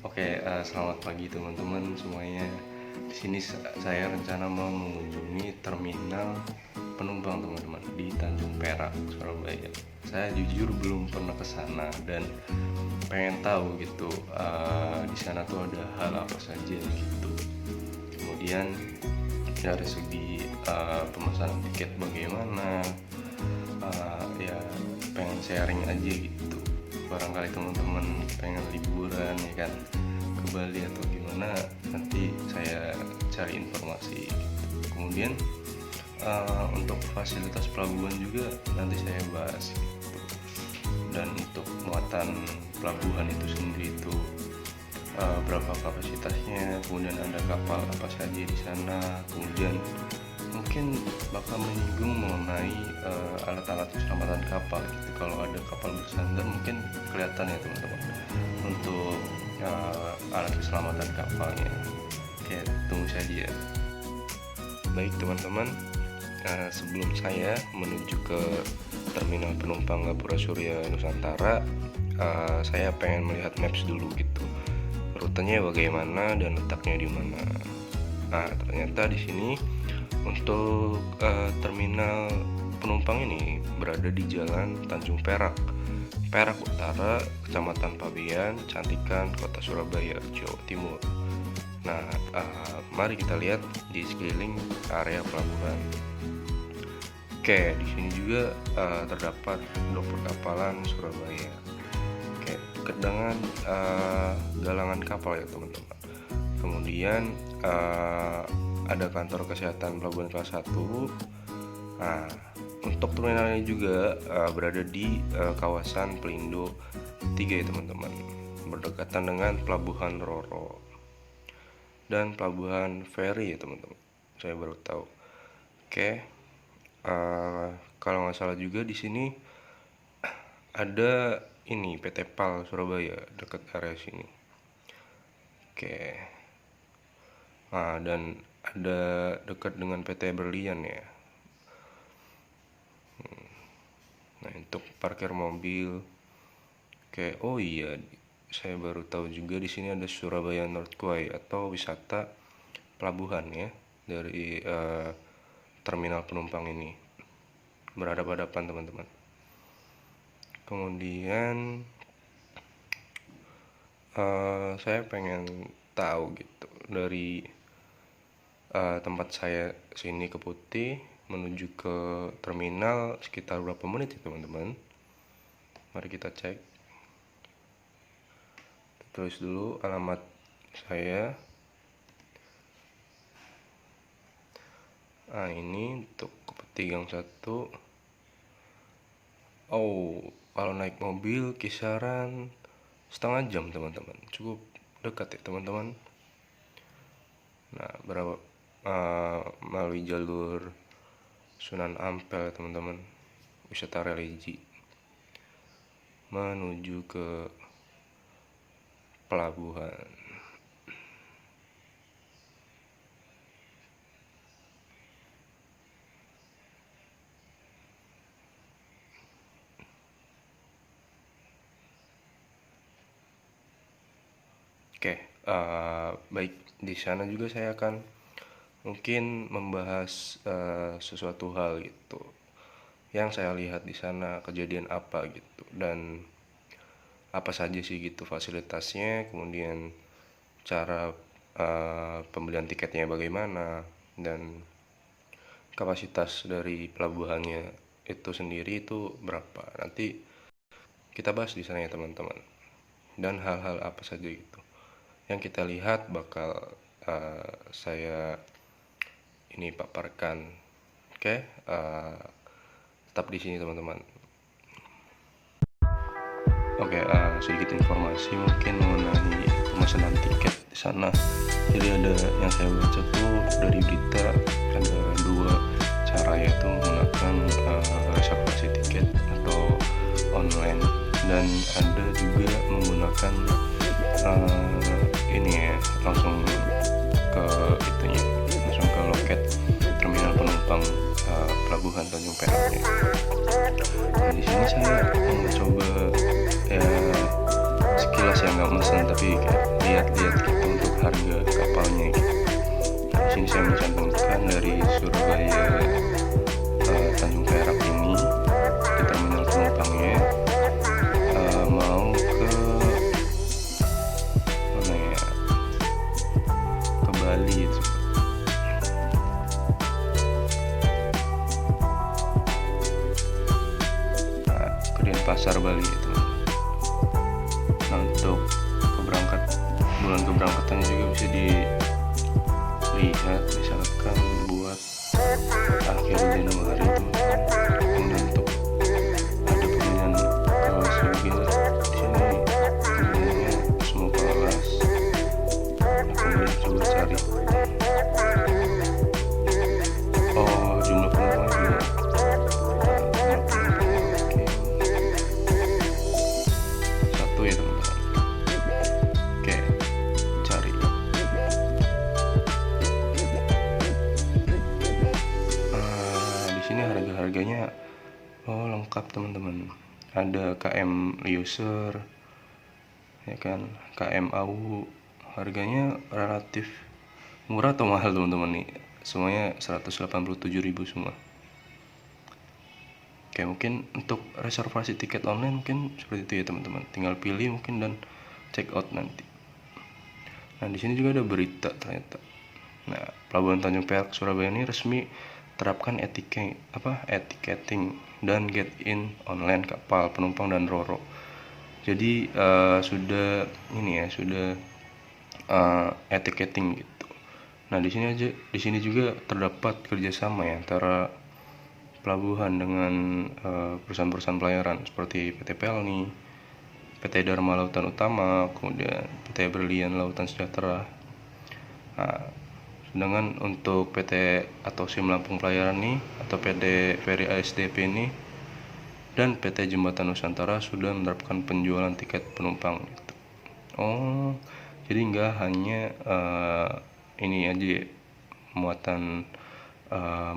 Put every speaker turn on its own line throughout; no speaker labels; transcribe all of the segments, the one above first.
Selamat pagi teman-teman semuanya. Di sini saya rencana mau mengunjungi terminal penumpang teman-teman di Tanjung Perak, Surabaya. Saya jujur belum pernah ke sana dan pengen tahu gitu di sana tuh ada hal apa saja gitu. Kemudian dari segi pemesanan tiket bagaimana, ya pengen sharing aja gitu. Barangkali teman-teman pengen liburan ya kan ke Bali atau gimana, nanti saya cari informasi gitu. Kemudian untuk fasilitas pelabuhan juga nanti saya bahas gitu. Dan untuk muatan pelabuhan itu sendiri itu berapa kapasitasnya, kemudian ada kapal apa saja di sana, kemudian mungkin bakal menyinggung mengenai alat-alat keselamatan kapal gitu. Kalau ada kapal bersandar mungkin kelihatan ya teman-teman untuk alat keselamatan kapalnya. Oke, tunggu saja. Baik teman-teman, sebelum saya menuju ke terminal penumpang Gapura Surya Nusantara, saya pengen melihat maps dulu gitu, rutenya bagaimana dan letaknya di mana. Nah, ternyata di sini untuk terminal penumpang ini berada di Jalan Tanjung Perak, Perak Utara, Kecamatan Pabean, Cantikan, Kota Surabaya, Jawa Timur. Nah, mari kita lihat di sekeliling area pelabuhan. Oke, di sini juga terdapat dok perkapalan Surabaya. Oke, dekat dengan galangan kapal ya teman-teman. Kemudian ada kantor kesehatan pelabuhan kelas 1. Nah, untuk terminalnya juga berada di kawasan Pelindo 3 ya teman-teman, berdekatan dengan pelabuhan Roro dan pelabuhan Feri ya teman-teman. Saya baru tahu. Oke, kalau nggak salah juga di sini ada ini PT PAL Surabaya dekat area sini. Oke. Nah, dan ada dekat dengan PT Berlian ya. Nah, untuk parkir mobil. Oke, oh iya, saya baru tahu juga di sini ada Surabaya North Quay atau wisata pelabuhan ya dari terminal penumpang ini. Berhadapan-hadapan teman-teman. Kemudian saya pengen tahu gitu dari tempat saya sini ke Putih menuju ke terminal sekitar berapa menit ya teman-teman. Mari kita cek. Tulis dulu alamat saya. Nah, ini untuk ke Putih Gang 1. Oh, kalau naik mobil kisaran setengah jam teman-teman, cukup dekat ya teman-teman. Nah, melalui jalur Sunan Ampel teman-teman, wisata religi menuju ke pelabuhan. Oke, baik, di sana juga saya akan mungkin membahas sesuatu hal gitu yang saya lihat di sana, kejadian apa gitu, dan apa saja sih gitu fasilitasnya, kemudian cara pembelian tiketnya bagaimana, dan kapasitas dari pelabuhannya itu sendiri itu berapa. Nanti kita bahas di sana ya teman-teman, dan hal-hal apa saja gitu yang kita lihat bakal saya ini paparkan. Oke, tetap di sini teman-teman. Oke, sedikit informasi mungkin mengenai pemesanan tiket di sana. Jadi ada yang saya baca tuh dari berita ada dua cara, yaitu menggunakan reservasi tiket atau online, dan ada juga menggunakan ini ya, langsung ke itunya, langsung ke loket terminal penumpang pelabuhan Tanjung Perak ya. Nah, di sini saya mencoba ya sekilas ya, nggak mesen tapi kayak lihat Pasar Bali itu. Nah, untuk bulan keberangkatannya juga bisa dilihat, misalkan buat akhir Januari itu. Kemudian untuk ada pemilihan kelas juga di sini, pemilihannya semua kelas. Kemudian coba cari jumlah penumpangnya juga. Satu ya teman-teman. Oke, cari. Di sini harganya lengkap teman-teman. Ada KM Liuser, ya kan, KM AU. Harganya relatif murah atau mahal teman-teman nih? Semuanya 187.000 semua. Oke, mungkin untuk reservasi tiket online mungkin seperti itu ya teman-teman. Tinggal pilih mungkin dan check out nanti. Nah, di sini juga ada berita ternyata. Nah, Pelabuhan Tanjung Perak Surabaya ini resmi terapkan etiketing dan get in online kapal penumpang dan roro. Jadi sudah etiketing gitu. Nah, di sini juga terdapat kerjasama ya antara pelabuhan dengan perusahaan-perusahaan pelayaran seperti PT Pelni, PT Dharma Lautan Utama, kemudian PT Berlian Lautan Sejahtera. Nah, sedangkan untuk PT atau SIM Lampung Pelayaran nih atau PT Ferry ASDP ini dan PT Jembatan Nusantara sudah menerapkan penjualan tiket penumpang gitu. Jadi nggak hanya ini aja muatan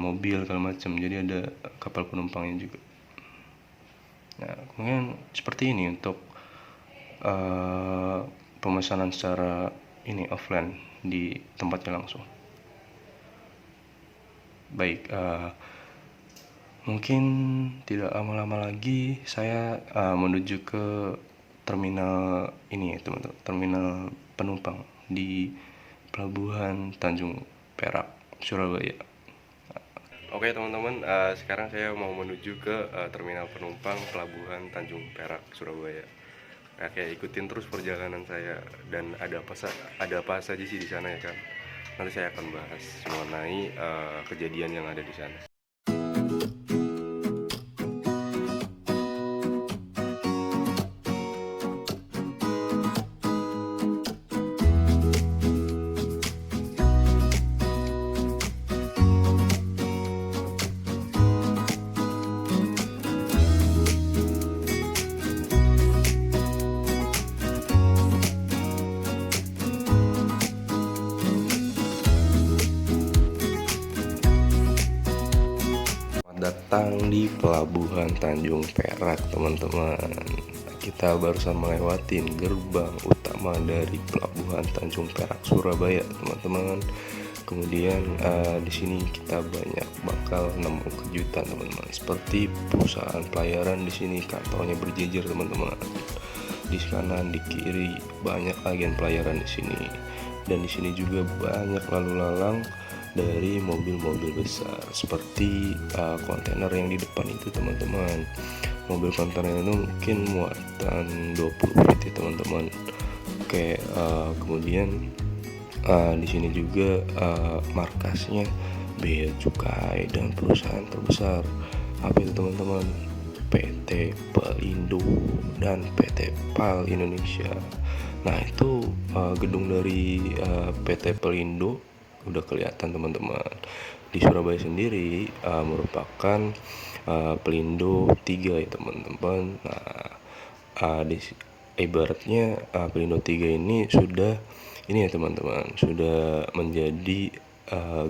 mobil segala macam, jadi ada kapal penumpangnya juga. Nah, kemudian seperti ini untuk pemesanan secara offline di tempatnya langsung. Baik, mungkin tidak lama-lama lagi saya menuju ke terminal ini ya teman-teman, terminal penumpang di Pelabuhan Tanjung Perak Surabaya. Oke teman-teman, sekarang saya mau menuju ke terminal penumpang Pelabuhan Tanjung Perak Surabaya. Oke, ikutin terus perjalanan saya dan ada apa saja sih di sana ya kan. Nanti saya akan bahas mengenai kejadian yang ada di sana. Datang di Pelabuhan Tanjung Perak teman-teman. Kita barusan melewati gerbang utama dari Pelabuhan Tanjung Perak Surabaya teman-teman. Kemudian di sini kita bakal nemu kejutan teman-teman. Seperti perusahaan pelayaran di sini kantornya berjejer teman-teman. Di kanan, di kiri banyak agen pelayaran di sini. Dan di sini juga banyak lalu lalang dari mobil-mobil besar seperti kontainer yang di depan itu teman-teman. Mobil kontainer itu mungkin muatan 20 feet ya teman-teman. Oke, kemudian di sini juga markasnya Bea Cukai dan perusahaan terbesar apa itu teman-teman, PT Pelindo dan PT PAL Indonesia. Nah, itu gedung dari PT Pelindo udah kelihatan teman-teman. Di Surabaya sendiri merupakan Pelindo 3 ya teman-teman. Nah, ibaratnya Pelindo 3 ini sudah ya teman-teman, sudah menjadi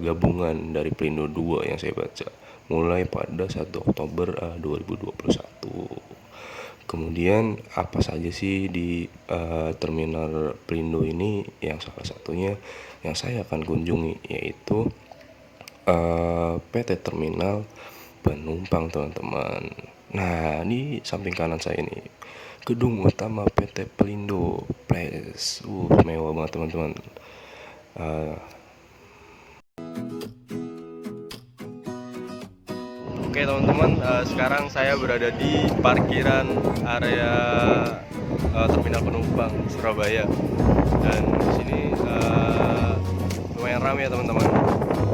gabungan dari Pelindo 2 yang saya baca mulai pada 1 Oktober 2021. Kemudian apa saja sih di terminal Pelindo ini? Yang salah satunya yang saya akan kunjungi yaitu PT Terminal Penumpang teman-teman. Nah, di samping kanan saya ini gedung utama PT Pelindo Place. Mewah banget teman-teman. Oke teman-teman, sekarang saya berada di parkiran area terminal penumpang Surabaya, dan di sini lumayan ramai ya teman-teman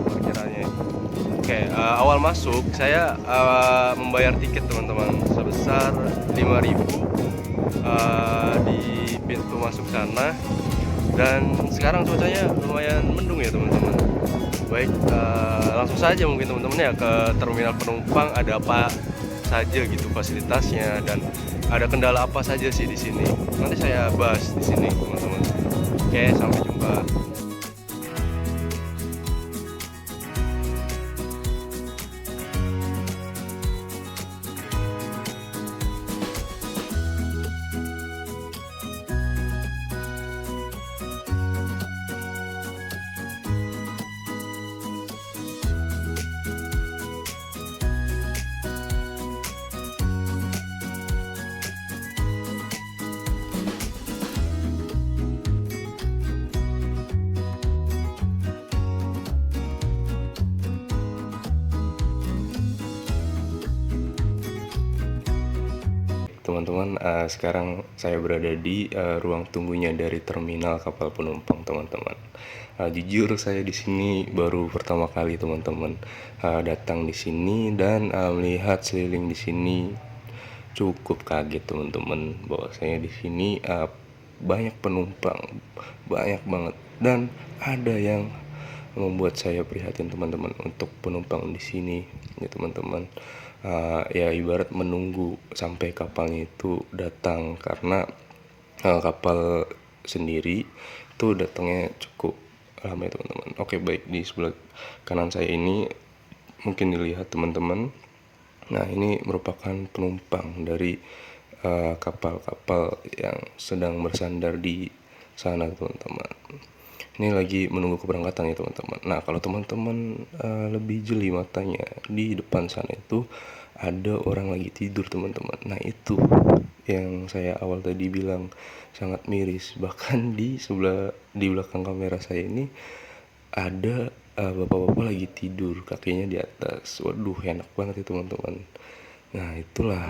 parkirannya. Oke, awal masuk saya membayar tiket teman-teman sebesar 5.000 di pintu masuk sana, dan sekarang cuacanya lumayan mendung ya teman-teman. Baik, langsung saja mungkin teman-teman ya ke terminal penumpang, ada apa saja gitu fasilitasnya dan ada kendala apa saja sih di sini. Nanti saya bahas di sini teman-teman. Oke, sampai jumpa. Teman-teman, sekarang saya berada di ruang tunggunya dari terminal kapal penumpang, teman-teman. Jujur saya di sini baru pertama kali teman-teman datang di sini, dan melihat seliling di sini cukup kaget teman-teman, bahwasanya di sini banyak penumpang, banyak banget, dan ada yang membuat saya prihatin teman-teman untuk penumpang di sini ya teman-teman. Ya ibarat menunggu sampai kapalnya itu datang, karena kapal sendiri itu datangnya cukup lama ya teman-teman. Oke, baik, di sebelah kanan saya ini mungkin dilihat teman-teman. Nah, ini merupakan penumpang dari kapal-kapal yang sedang bersandar di sana teman-teman. Ini lagi menunggu keberangkatan ya teman-teman. Nah, kalau teman-teman lebih jeli matanya, di depan sana itu ada orang lagi tidur teman-teman. Nah, itu yang saya awal tadi bilang sangat miris. Bahkan di belakang kamera saya ini ada bapak-bapak lagi tidur, kakinya di atas. Waduh, enak banget ya teman-teman. Nah, itulah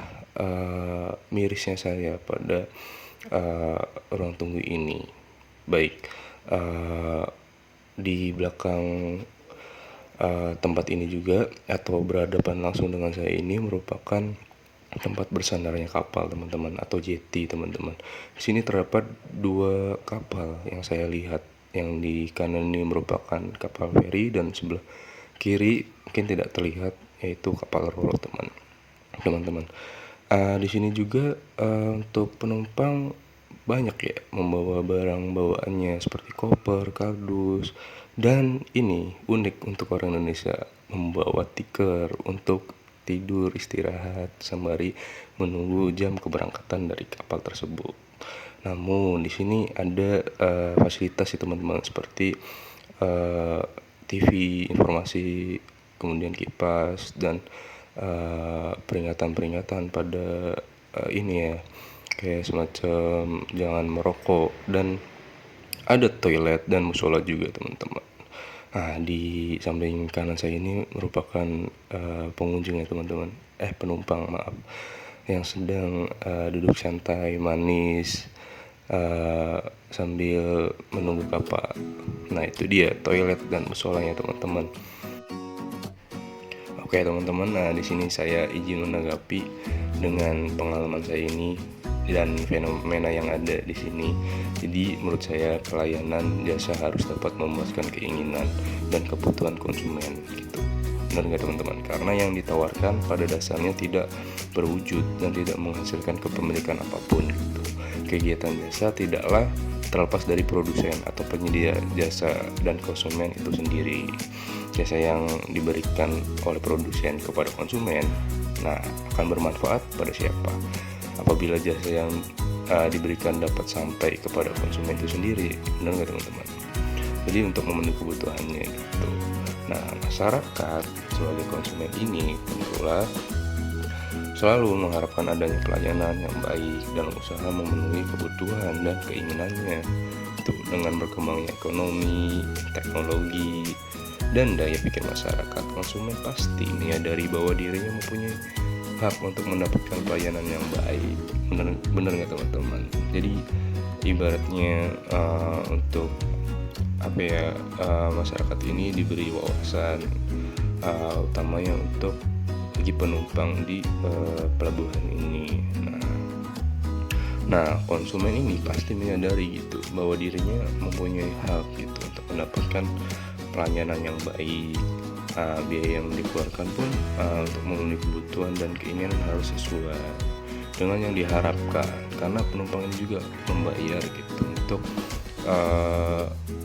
mirisnya saya pada ruang tunggu ini. Baik, di belakang tempat ini juga, atau berhadapan langsung dengan saya ini, merupakan tempat bersandarnya kapal teman-teman, atau jetty teman-teman. Di sini terdapat 2 kapal yang saya lihat. Yang di kanan ini merupakan kapal feri, dan sebelah kiri mungkin tidak terlihat, yaitu kapal ro-ro teman-teman. Di sini juga untuk penumpang banyak ya membawa barang bawaannya seperti koper, kardus, dan ini unik untuk orang Indonesia, membawa tikar untuk tidur istirahat sembari menunggu jam keberangkatan dari kapal tersebut. Namun di sini ada fasilitas ya teman-teman, seperti TV informasi, kemudian kipas, dan peringatan-peringatan pada ini ya, kayak semacam jangan merokok, dan ada toilet dan musola juga teman-teman. Nah, di samping kanan saya ini merupakan pengunjung ya teman-teman, penumpang maaf, yang sedang duduk santai manis sambil menunggu kapal. Nah, itu dia toilet dan musolanya teman-teman. Oke teman-teman, nah di sini saya izin menanggapi dengan pengalaman saya ini dan fenomena yang ada di sini. Jadi menurut saya pelayanan jasa harus dapat memuaskan keinginan dan kebutuhan konsumen gitu. Benar nggak teman-teman? Karena yang ditawarkan pada dasarnya tidak berwujud dan tidak menghasilkan kepemilikan apapun gitu. Kegiatan jasa tidaklah terlepas dari produsen atau penyedia jasa dan konsumen itu sendiri. Jasa yang diberikan oleh produsen kepada konsumen, nah akan bermanfaat pada siapa? Apabila jasa yang diberikan dapat sampai kepada konsumen itu sendiri, benar nggak teman-teman? Jadi untuk memenuhi kebutuhannya gitu. Nah, masyarakat sebagai konsumen ini tentulah selalu mengharapkan adanya pelayanan yang baik dalam usaha memenuhi kebutuhan dan keinginannya. Itu dengan berkembangnya ekonomi, teknologi, dan daya pikir masyarakat, konsumen pasti menyadari bahwa dirinya mempunyai hak untuk mendapatkan pelayanan yang baik. Bener nggak teman-teman? Jadi ibaratnya untuk apa ya, masyarakat ini diberi wawasan utamanya untuk bagi penumpang di pelabuhan ini. Nah, konsumen ini pasti menyadari gitu bahwa dirinya mempunyai hak gitu untuk mendapatkan pelayanan yang baik. Biaya yang dikeluarkan pun untuk memenuhi kebutuhan dan keinginan harus sesuai dengan yang diharapkan, karena penumpang ini juga membayar gitu untuk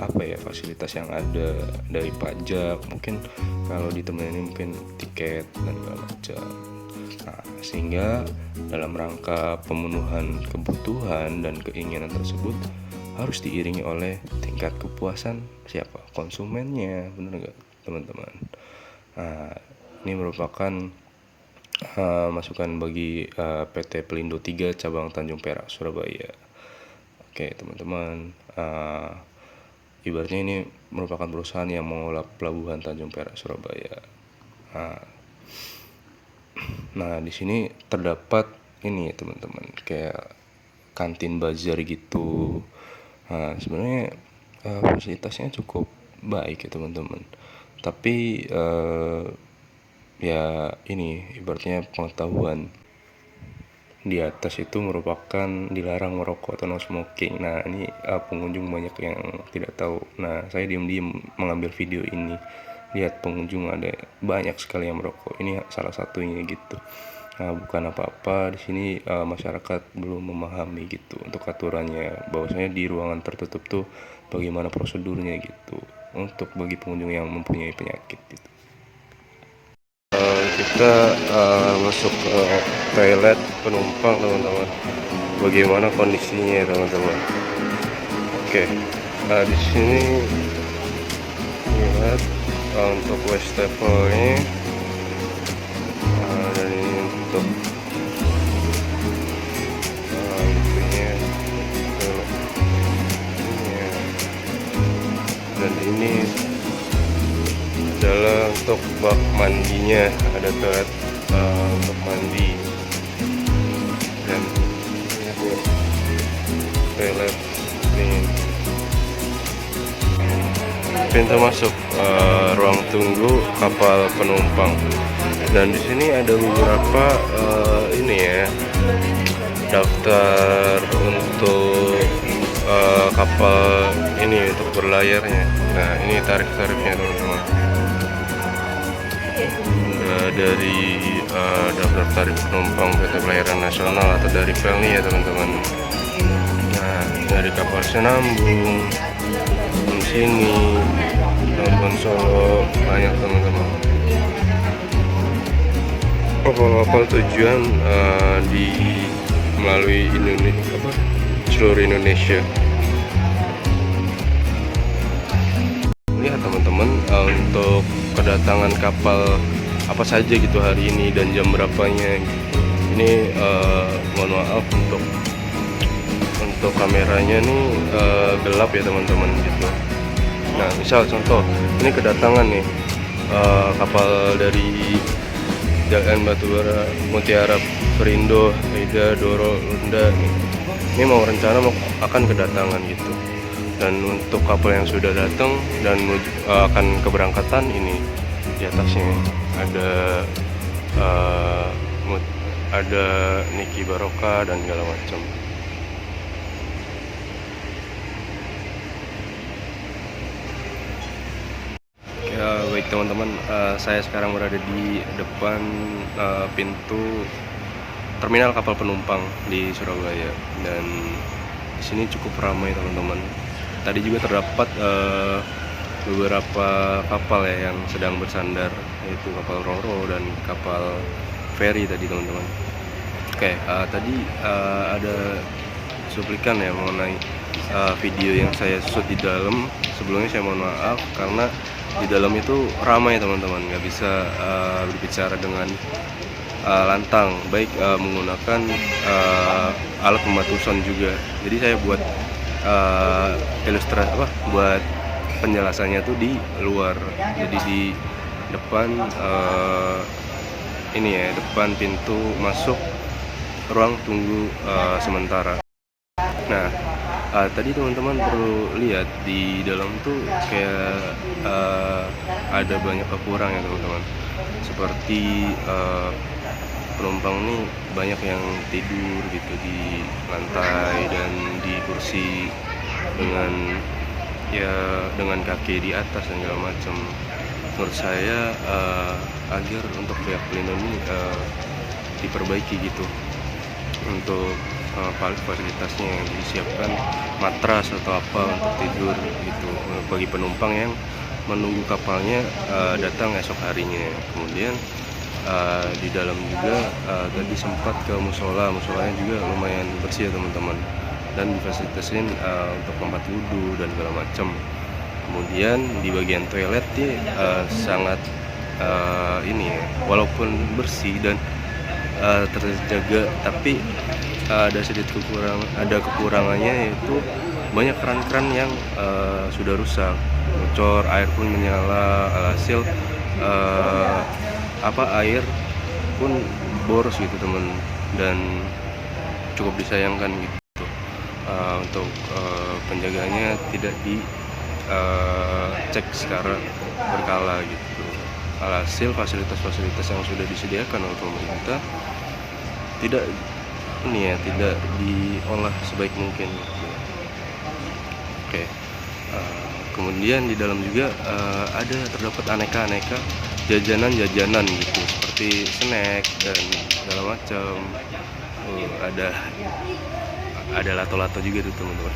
apa ya, fasilitas yang ada dari pajak, mungkin kalau di temen ini mungkin tiket dan segala macam. Sehingga dalam rangka pemenuhan kebutuhan dan keinginan tersebut harus diiringi oleh tingkat kepuasan siapa? Konsumennya, benar nggak teman-teman? Ini merupakan masukan bagi PT Pelindo 3 cabang Tanjung Perak, Surabaya. Oke teman-teman, ibaratnya ini merupakan perusahaan yang mengelola pelabuhan Tanjung Perak, Surabaya. Nah di sini terdapat ini ya teman-teman, kayak kantin bazar gitu. Sebenarnya fasilitasnya cukup baik ya teman-teman, tapi ya ini ibaratnya pengetahuan di atas itu merupakan dilarang merokok atau no smoking. Nah ini pengunjung banyak yang tidak tahu. Nah saya diam-diam mengambil video ini, lihat pengunjung ada banyak sekali yang merokok. Ini salah satunya gitu. Nah bukan apa-apa, di sini masyarakat belum memahami gitu untuk aturannya, bahwasanya di ruangan tertutup tuh bagaimana prosedurnya gitu untuk bagi pengunjung yang mempunyai penyakit gitu. Kita masuk ke toilet penumpang teman-teman, bagaimana kondisinya teman-teman. Oke, di sini lihat untuk wastafelnya, dan ini untuk itunya, dan ini adalah untuk bak mandinya, ada toilet untuk mandi, dan toilet ini. Pintu masuk ruang tunggu kapal penumpang, dan di sini ada beberapa ini ya, daftar untuk kapal ini untuk berlayarnya. Nah ini tarif-tarifnya teman-teman, dari daftar tarif penumpang PT Pelayaran Nasional atau dari Pelni ya teman-teman. Nah dari kapal Sinambung, sini nonton Solo, banyak teman-teman. Kapal-kapal tujuan di melalui Indonesia, seluruh Indonesia. Lihat teman-teman, untuk kedatangan kapal apa saja gitu hari ini dan jam berapanya. Ini mohon maaf untuk kameranya nih gelap ya teman-teman gitu. Nah misal contoh ini kedatangan nih kapal dari Jalan Batubara, Mutiara, Perindo, Aida, Doro, Lunda nih. Ini mau akan kedatangan gitu. Dan untuk kapal yang sudah datang dan akan keberangkatan, ini di atasnya ada Niki Baroka dan segala macam. Ya baik teman-teman, saya sekarang berada di depan pintu terminal kapal penumpang di Surabaya, dan di sini cukup ramai teman-teman. Tadi juga terdapat beberapa kapal ya yang sedang bersandar, yaitu kapal Roro dan kapal feri tadi teman-teman. Oke, tadi ada cuplikan ya mengenai video yang saya shoot di dalam. Sebelumnya saya mohon maaf karena di dalam itu ramai teman-teman, nggak bisa berbicara dengan lantang, baik menggunakan alat pembantu sound juga. Jadi saya buat buat penjelasannya tuh di luar, jadi di depan ini ya, depan pintu masuk ruang tunggu sementara. Nah, tadi teman-teman perlu lihat di dalam tuh kayak ada banyak kekurangan ya teman-teman. Seperti penumpang nih banyak yang tidur gitu di lantai dan di kursi dengan kaki di atas dan segala macam. Menurut saya agar untuk pihak pelindung ini diperbaiki gitu, untuk fasilitasnya yang disiapkan matras atau apa untuk tidur gitu bagi penumpang yang menunggu kapalnya datang esok harinya. Kemudian di dalam juga tadi sempat ke musolanya juga lumayan bersih ya teman-teman, dan difasilitasin untuk tempat wudhu dan segala macam. Kemudian di bagian toilet sangat ini ya, walaupun bersih dan terjaga, tapi ada kekurangannya, yaitu banyak keran-keran yang sudah rusak, bocor, air pun menyala, alhasil air pun boros gitu teman, dan cukup disayangkan gitu. Untuk penjagaannya tidak cek secara berkala gitu. Alhasil fasilitas-fasilitas yang sudah disediakan oleh pemerintah tidak diolah sebaik mungkin gitu. Oke. Kemudian di dalam juga terdapat aneka jajanan gitu, seperti snack dan segala macam. Ada lato-lato juga tuh teman-teman.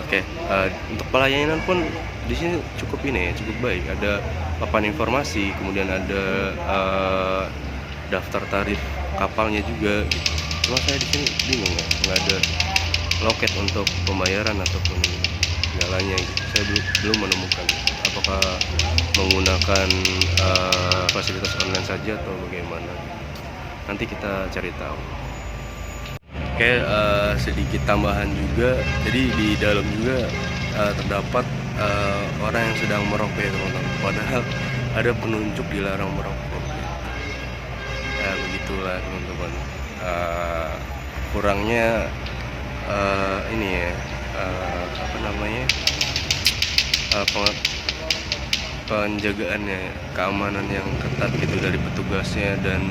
Oke, untuk pelayanan pun di sini cukup baik. Ada papan informasi, kemudian ada daftar tarif kapalnya juga gitu. Cuma saya di sini bingung ya, nggak ada loket untuk pembayaran ataupun segalanya gitu. Saya belum menemukan apakah menggunakan fasilitas online saja atau bagaimana. Nanti kita cari tahu. Oke, sedikit tambahan juga. Jadi di dalam juga terdapat orang yang sedang merokok ya teman-teman. Padahal ada penunjuk dilarang merokok. Ya begitulah teman-teman. Kurangnya penjagaannya, keamanan yang ketat gitu dari petugasnya, dan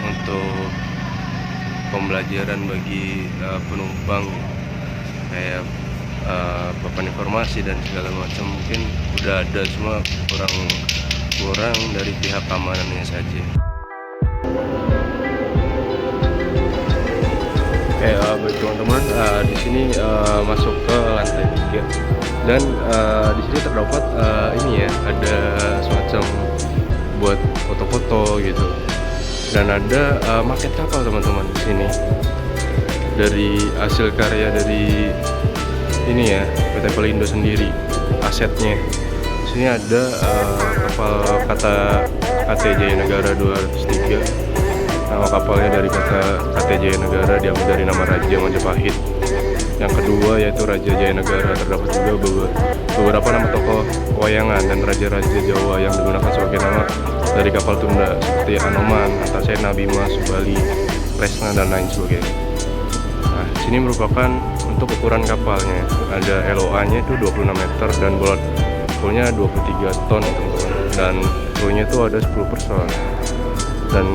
untuk pembelajaran bagi penumpang kayak papan informasi dan segala macam mungkin udah ada, semua kurang dari pihak keamanannya saja. Oke, baik teman-teman, di sini masuk ke lantai 3, dan di sini terdapat ada semacam buat foto-foto gitu, dan ada maket kapal teman-teman di sini dari hasil karya dari PT Pelindo sendiri, asetnya. Di sini ada kapal KT Jaya Negara 203. Nama kapalnya dari KT Jaya Negara, diambil dari nama Raja Majapahit. Yang kedua yaitu Raja Jaya Negara. Terdapat juga beberapa nama tokoh wayangan dan raja-raja Jawa yang digunakan sebagai nama dari kapal tunda, seperti Anoman, Antasena, Bima, Subali, Kresna, dan lain sebagainya. Nah, sini merupakan untuk ukuran kapalnya. Ada LOA-nya itu 26 meter dan bobot fullnya 23 ton teman-teman. Dan krunya itu ada 10 person. Dan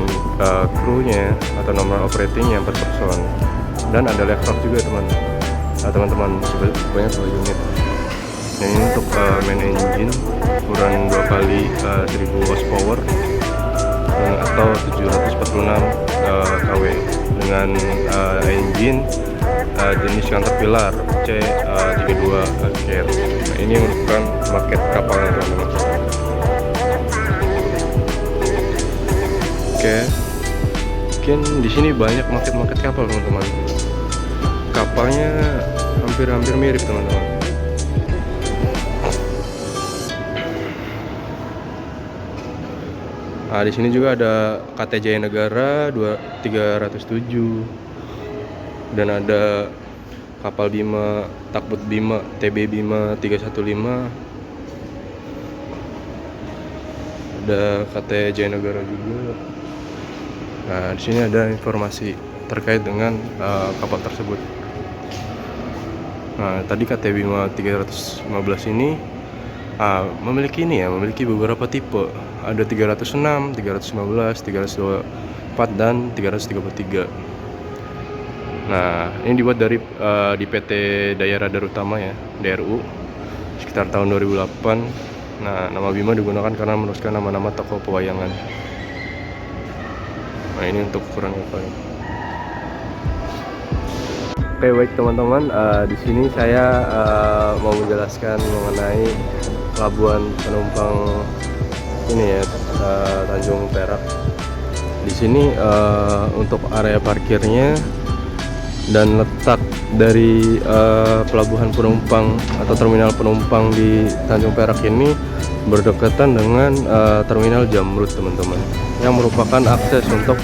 krunya atau nomor operatingnya 4 person. Dan ada laptop juga teman-teman, sebanyak 2 unit. Yang ini untuk main engine, ukuran 2 kali 1000 horsepower atau 746 kW, dengan engine jenis Caterpillar C32 Care. Nah, ini merupakan maket kapalnya teman-teman. Oke, mungkin di sini banyak maket kapal teman-teman. Kapalnya hampir mirip teman-teman. Nah, di sini juga ada KT Jaya Negara 307, dan ada kapal Bima, Takbut Bima, TB Bima 315. Ada KT Jayanegara juga. Nah, di sini ada informasi terkait dengan kapal tersebut. Nah, tadi KT Bima 315 ini memiliki beberapa tipe. Ada 306, 315, 324 dan 333. Nah, ini dibuat di PT Daya Radar Utama ya, DRU, sekitar tahun 2008. Nah, nama Bima digunakan karena meneruskan nama-nama tokoh pewayangan. Nah, ini untuk ukuran kapal. Oke, baik teman-teman, di sini saya mau menjelaskan mengenai pelabuhan penumpang ini ya, Tanjung Perak. Di sini untuk area parkirnya dan letak dari pelabuhan penumpang atau terminal penumpang di Tanjung Perak ini berdekatan dengan terminal Jamrud, teman-teman, yang merupakan akses untuk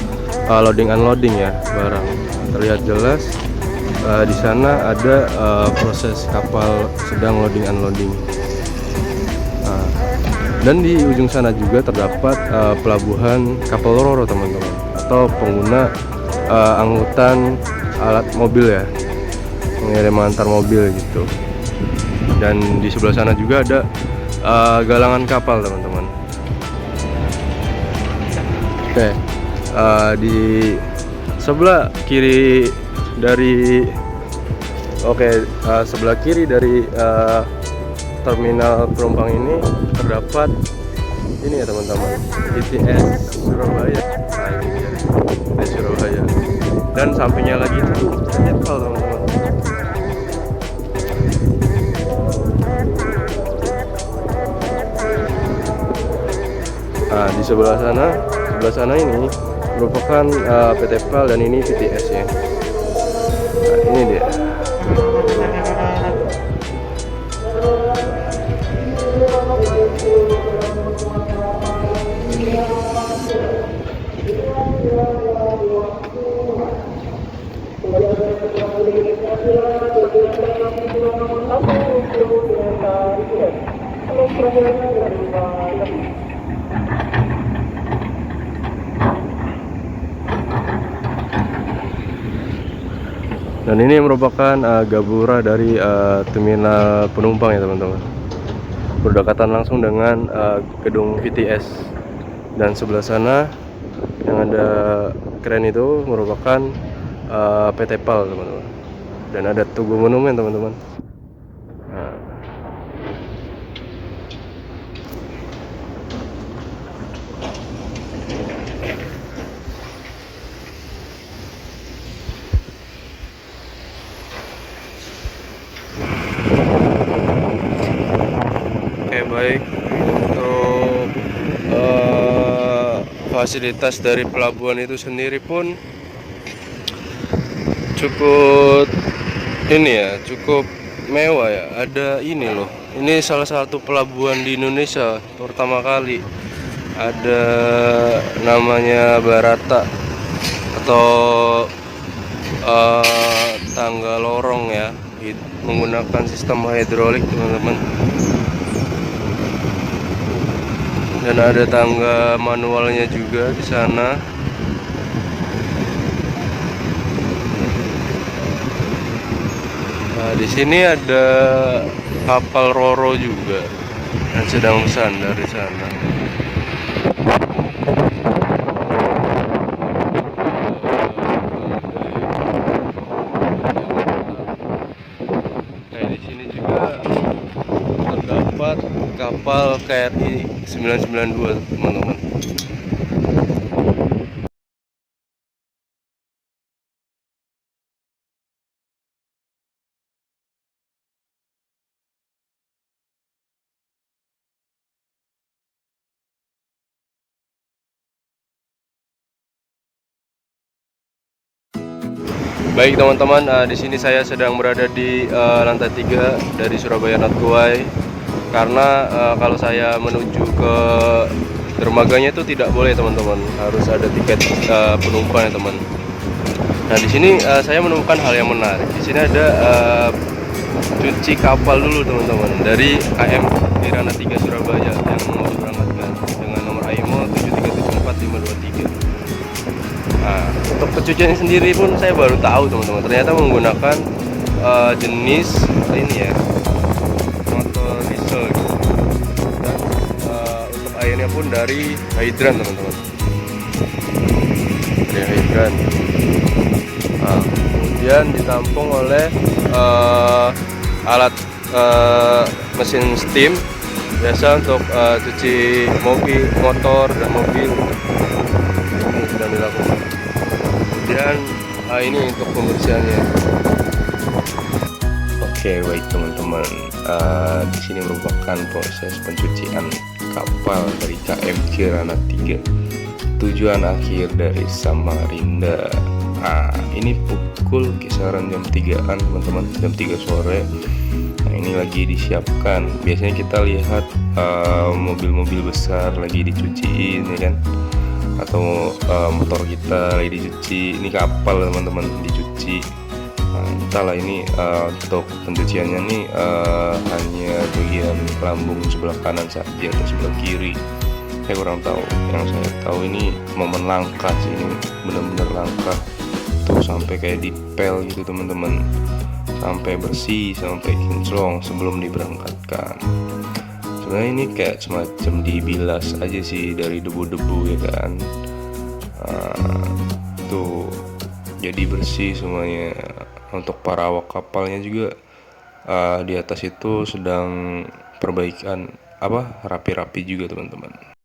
loading unloading ya barang. Terlihat jelas di sana ada proses kapal sedang loading unloading. Dan di ujung sana juga terdapat pelabuhan kapal Roro, teman-teman, atau pengguna angkutan alat mobil ya, mengirim antar mobil gitu. Dan di sebelah sana juga ada galangan kapal, teman-teman. Oke, di sebelah kiri dari terminal penumpang ini terdapat ini ya, teman-teman, VTS Surabaya. Nah, ini dia, VTS Surabaya. Dan sampingnya lagi itu kapal, teman-teman. Nah, di sebelah sana ini merupakan PT PAL dan ini VTS ya. Nah, ini dia. Dan ini merupakan gapura dari terminal penumpang ya, teman-teman, berdekatan langsung dengan gedung VTS. Dan sebelah sana yang ada keren itu merupakan PT PAL, teman-teman. Dan ada Tugu Monumen, teman-teman. Nah. Oke, baik, untuk fasilitas dari pelabuhan itu sendiri pun cukup mewah ya. Ada ini loh, ini salah satu pelabuhan di Indonesia pertama kali ada namanya Barata atau tangga lorong ya, menggunakan sistem hidrolik, teman-teman. Dan ada tangga manualnya juga di sana. Nah, di sini ada kapal Roro juga yang sedang bersandar di sana. Nah, di sini juga terdapat kapal KRI 992, teman-teman. Baik teman-teman, di sini saya sedang berada di lantai 3 dari Surabaya Natgowai. Karena kalau saya menuju ke dermaganya itu tidak boleh, teman-teman, harus ada tiket penumpang ya, teman. Nah, di sini saya menemukan hal yang menarik. Di sini ada cuci kapal dulu teman-teman dari KM Kirana 3 Surabaya yang mau diberangkatkan dengan nomor AIMO 7374523. Nah, untuk pencucian sendiri pun saya baru tahu teman-teman, ternyata menggunakan jenis ini ya, motor diesel gitu. Dan untuk airnya pun dari hidran teman-teman, dari hidran. Nah, kemudian ditampung oleh alat mesin steam biasa untuk cuci mobil, motor dan mobil. Ini sedang dilakukan. Kemudian ini untuk pembersihannya. Oke, baik teman-teman. Di sini merupakan proses pencucian kapal dari KM Kirana 3, tujuan akhir dari Samarinda. Ini pukul kisaran jam 3-an teman-teman, jam 3 sore. Nah, ini lagi disiapkan. Biasanya kita lihat mobil-mobil besar lagi dicuciin ya kan, atau motor kita lagi dicuci. Ini kapal teman-teman dicuci. Nah, entahlah ini untuk pencuciannya nih hanya bagian lambung sebelah kanan saja atau sebelah kiri, saya kurang tahu. Yang saya tahu ini momen langka sih, ini benar-benar langka tuh, sampai kayak dipel gitu teman-teman, sampai bersih, sampai kinclong sebelum diberangkatkan. Sebenarnya ini kayak semacam dibilas aja sih dari debu-debu ya kan. Tuh jadi bersih semuanya. Untuk para awak kapalnya juga di atas itu sedang perbaikan rapi-rapi juga teman-teman.